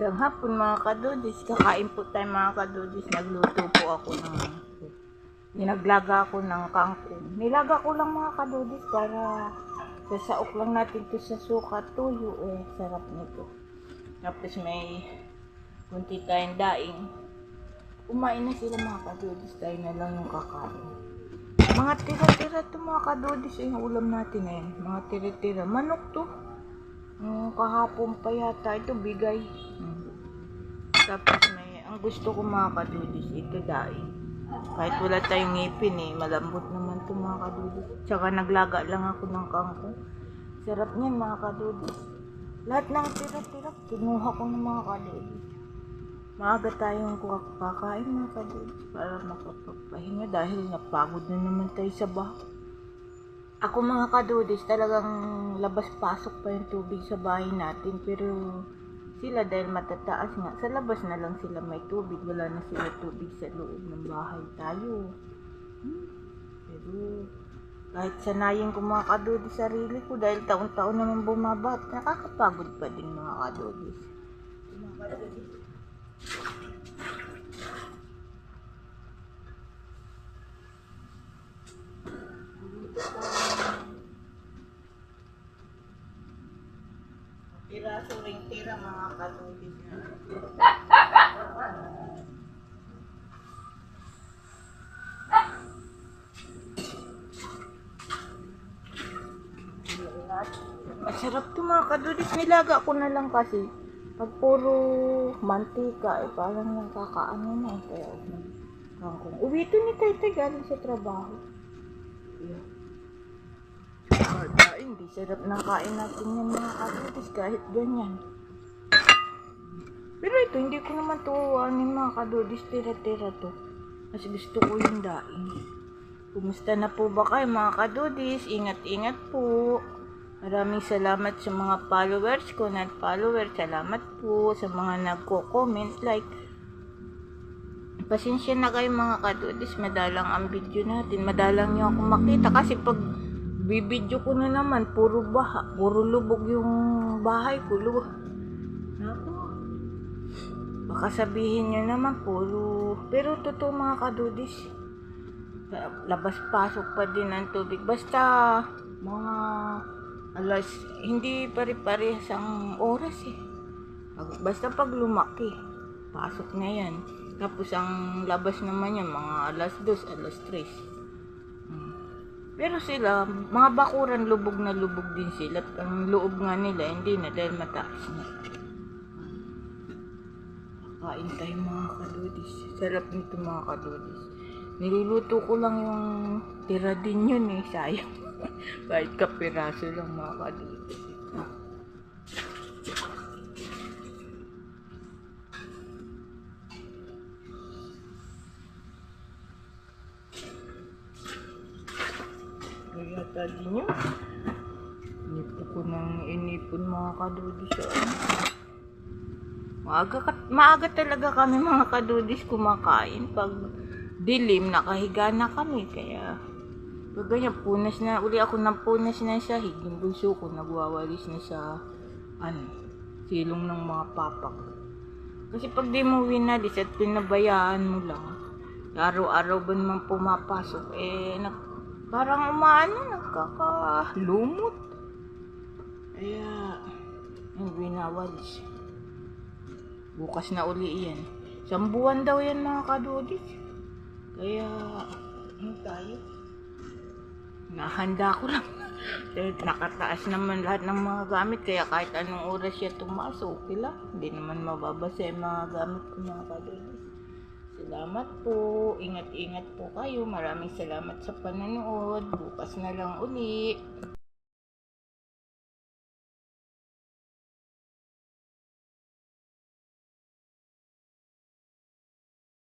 Magandang hapon mga kadudis. Kakain po tayo mga kadudis. Nagluto po ako ng Ninaglaga ako ng kangkong. Nilaga ko lang mga kadudis para sasaok lang natin to sa suka, tuyo. Sarap nito. Tapos may kunti tayong daing. Kumain na sila mga kadudis. Tayo na lang yung kakain. Mga tira-tira to mga kadudis. Yung ulam natin ngayon. Mga tira-tira. Manok to. Kahapon pa yata ito bigay. Tapos ang gusto ko mga kadudis, ito daing. Kahit wala tayong ngipin malambot naman ito mga kadudis. Tsaka naglaga lang ako ng kangkong. Sarap niyan mga kadudis. Lahat ng tira-tira, kinuha ko ng mga kadudis. Maaga tayong kakain mga kadudis para makapagpahinga dahil napagod na naman tayo sa bahay. Ako mga kadudis, talagang labas-pasok pa yung tubig sa bahay natin. Pero sila dahil matataas nga, sa labas na lang sila may tubig. Wala na sila tubig sa loob ng bahay tayo. Pero kahit sanayin ko mga kadudis sarili ko dahil taon-taon naman bumaba, nakakapagod pa din mga kadudis. Piraso ring tira mga kadudis na. Masarap to mga kadudis. Nilaga ko na lang kasi pag puro mantika parang nakakaano na kaya kangkong. Uwi ito ni Taytay galing sa trabaho. Hindi sarap ng kain natin yan mga kadudis kahit ganyan. Pero ito hindi ko naman tuwanin mga kadudis, tira-tira to. Kasi gusto ko yung daing. Kumusta na po ba kayo mga kadudis? Ingat-ingat po. Maraming salamat sa mga followers ko, not followers. Salamat po sa mga nagko-comment, like. Pasensya na kayo mga kadudis, madalang ang video natin. Madalang nyo ako makita kasi pag bibidyo ko na naman, puro lubog yung bahay ko. Naku. Baka sabihin nyo naman, pero totoo mga kadudis. Labas-pasok pa din ang tubig. Basta, mga hindi pare-parehas ang oras Basta pag lumaki, pasok na yan. Tapos ang labas naman yan, mga 2:00, 3:00. Pero sila, mga bakuran, lubog na lubog din sila. At ang loob nga nila, hindi na dahil mataas na. Kain tayo mga kadudis. Sarap nito mga kadudis. Niluluto ko lang yung tira din yun sayang. Kahit kapiraso lang mga kadudis. Kaya tadi nyo, inipon ko ng inipon mga kadudis. Maaga talaga kami mga kadudis kumakain. Pag dilim, nakahiga na kami. Kaya, ganyan, punas na. Uli ako ng punas na sa sahig. Yung bunso ko, nagwawalis na sa, silong ng mga papak. Kasi pag di mo winalis at pinabayaan mo lang, araw-araw ba naman pumapasok, parang nagkakalumot. Kaya, winawalis. Bukas na uli yan. 1 buwan daw yan mga kadudis. Kaya, tayo. Nahanda ko lang. Nakataas naman lahat ng mga gamit. Kaya kahit anong oras siya tumaas, okay lang. Hindi naman mababasa yung mga gamit ko mga kadudis. Salamat po. Ingat-ingat po kayo. Maraming salamat sa panonood. Bukas na lang uli.